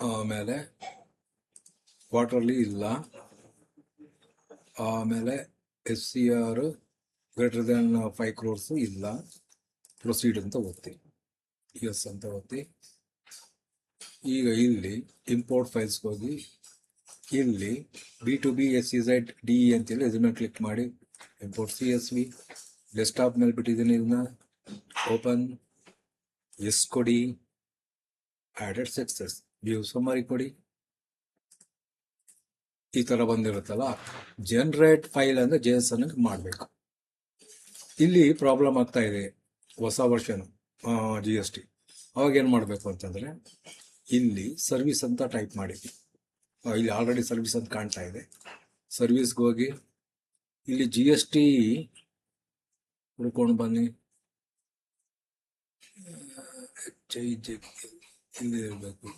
ಆಮೇಲೆ ಕ್ವಾರ್ಟರ್ಲಿ ಇಲ್ಲ, ಆಮೇಲೆ SCR ಗ್ರೇಟರ್ ದೆನ್ 5 crores ಇಲ್ಲ. ಪ್ರೊಸೀಡ್ ಅಂತ ಒತ್ತಿ, ಎಸ್ ಅಂತ ಒತ್ತಿ. ಈಗ ಇಲ್ಲಿ ಇಂಪೋರ್ಟ್ ಫೈಲ್ಸ್ಗೆ ಹೋಗಿ ಇಲ್ಲಿ B2B SEZ DE ಅಂತೇಳಿ ಇದ್ರ ಮೇಲೆ ಕ್ಲಿಕ್ ಮಾಡಿ ಇಂಪೋರ್ಟ್ CSV. ಡೆಸ್ಕ್ಟಾಪ್ ಮೇಲೆ ಬಿಟ್ಟಿದ್ದೀನಿ, ಇದನ್ನ ಓಪನ್, ಎಸ್ ಕೊಡಿ, ಆಡೆಡ್ ಸಕ್ಸಸ್, ವ್ಯೂ ಸಮ್ಮರಿ ಕೊಡಿ. ಈ ಥರ ಬಂದಿರುತ್ತಲ್ಲ, ಜನರೇಟ್ ಫೈಲ್ ಅಂದರೆ JSON ಮಾಡಬೇಕು. ಇಲ್ಲಿ ಪ್ರಾಬ್ಲಮ್ ಆಗ್ತಾ ಇದೆ, ಹೊಸ ವರ್ಷನ್ GST. ಅವಾಗ ಏನು ಮಾಡಬೇಕು ಅಂತಂದರೆ ಇಲ್ಲಿ ಸರ್ವಿಸ್ ಅಂತ ಟೈಪ್ ಮಾಡಿ. ಇಲ್ಲಿ ಆಲ್ರೆಡಿ ಸರ್ವಿಸ್ ಅಂತ ಕಾಣ್ತಾ ಇದೆ. ಸರ್ವಿಸ್ಗೆ ಹೋಗಿ ಇಲ್ಲಿ GST ಹುಡ್ಕೊಂಡು ಬನ್ನಿ. ಇಲ್ಲಿ ಇರಬೇಕು.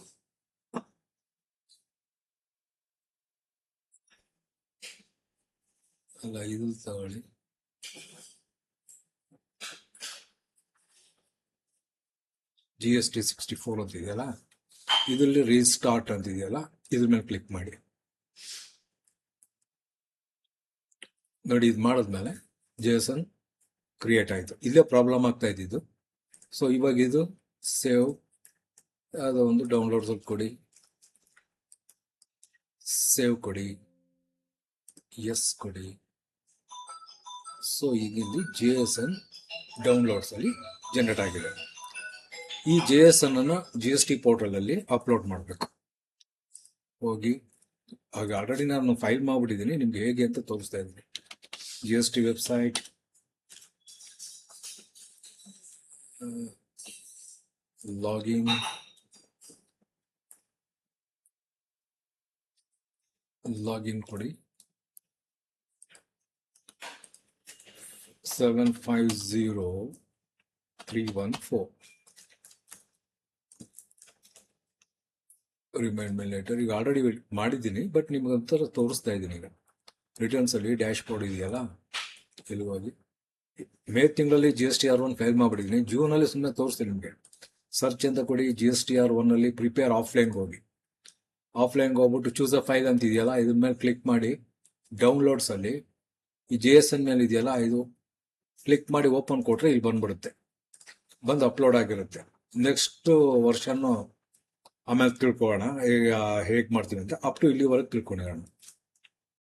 ಅಲ್ಲ, ಇದು ತಗೊಳ್ಳಿ. GST 64 ಅಂತ ಇದೆಯಲ್ಲ, ಇದರಲ್ಲಿ ರೀಸ್ಟಾರ್ಟ್ ಅಂತ ಇದೆಯಲ್ಲ, ಇದ್ರ ಮೇಲೆ ಕ್ಲಿಕ್ ಮಾಡಿ. ನೋಡಿ, ಇದು ಮಾಡಿದ್ಮೇಲೆ JSON ಕ್ರಿಯೇಟ್ ಆಯಿತು. ಇಲ್ಲೇ ಪ್ರಾಬ್ಲಮ್ ಆಗ್ತಾ ಇದ್ದಿದ್ದು. ಸೊ ಇವಾಗ ಇದು ಸೇವ್, ಯಾವುದೋ ಒಂದು ಡೌನ್ಲೋಡ್ಸ್ ಕೊಡಿ, ಸೇವ್ ಕೊಡಿ, ಎಸ್ ಕೊಡಿ. ಸೊ ಈಗ ಇಲ್ಲಿ JSON ಡೌನ್ಲೋಡ್ಸ್ ಅಲ್ಲಿ ಜನರೇಟ್ ಆಗಿದೆ. ಈ JSON ಅನ್ನು GST ಪೋರ್ಟಲ್ ಅಲ್ಲಿ ಅಪ್ಲೋಡ್ ಮಾಡಬೇಕು. ಹೋಗಿ, ಆಗ ಆಲ್ರೆಡಿ ನಾನು ಫೈಲ್ ಮಾಡ್ಬಿಟ್ಟಿದ್ದೀನಿ, ನಿಮ್ಗೆ ಹೇಗೆ ಅಂತ ತೋರಿಸ್ತಾ ಇದ್ದೀನಿ. GST ವೆಬ್ಸೈಟ್, ಲಾಗಿನ್ ಕೊಡಿ. 750314 ರಿಮೈಂಡ್ ಮೈ ಲೇಟರ್. ಈಗ ಆಲ್ರೆಡಿ ಮಾಡಿದ್ದೀನಿ, ಬಟ್ ನಿಮ್ಗೆ ಒಂಥರ ತೋರಿಸ್ತಾ ಇದ್ದೀನಿ. ಈಗ ರಿಟರ್ನ್ಸ್ ಅಲ್ಲಿ ಡ್ಯಾಶ್ ಬೋರ್ಡ್ ಇದೆಯಲ್ಲ, ಇಲ್ಲಿ ಹೋಗಿ ಮೇ ತಿಂಗಳಲ್ಲಿ GSTR1 ಫೈಲ್ ಮಾಡಿಬಿಟ್ಟಿದ್ದೀನಿ. ಜೂನಲ್ಲಿ ಸುಮ್ಮನೆ ತೋರಿಸ್ತೀನಿ ನಿಮಗೆ. ಸರ್ಚ್ ಅಂತ ಕೊಡಿ, GSTR1 ಅಲ್ಲಿ ಪ್ರಿಪೇರ್ ಆಫ್ಲೈನ್ಗೆ ಹೋಗಿ. ಆಫ್ಲೈನ್ಗೆ ಹೋಗ್ಬಿಟ್ಟು ಚೂಸ್ ಅ ಫೈಲ್ ಅಂತ ಇದೆಯಲ್ಲ, ಇದ್ರ ಮೇಲೆ ಕ್ಲಿಕ್ ಮಾಡಿ ಡೌನ್ಲೋಡ್ಸ್ ಅಲ್ಲಿ ಈ JSON ಮೇಲೆ ಇದೆಯಲ್ಲ, ಇದು ಕ್ಲಿಕ್ ಮಾಡಿ ಓಪನ್ ಕೊಟ್ರೆ ಇಲ್ಲಿ ಬಂದ್ಬಿಡುತ್ತೆ, ಬಂದು ಅಪ್ಲೋಡ್ ಆಗಿರುತ್ತೆ. ನೆಕ್ಸ್ಟ್ ವರ್ಷನ್ ಆಮೇಲೆ ತಿಳ್ಕೊಳ್ಳೋಣ ಹೇಗೆ ಮಾಡ್ತೀವಿ ಅಂತ. ಅಪ್ ಟು ಇಲ್ಲಿವರೆಗೆ ತಿಳ್ಕೊಂಡಿರೋಣ.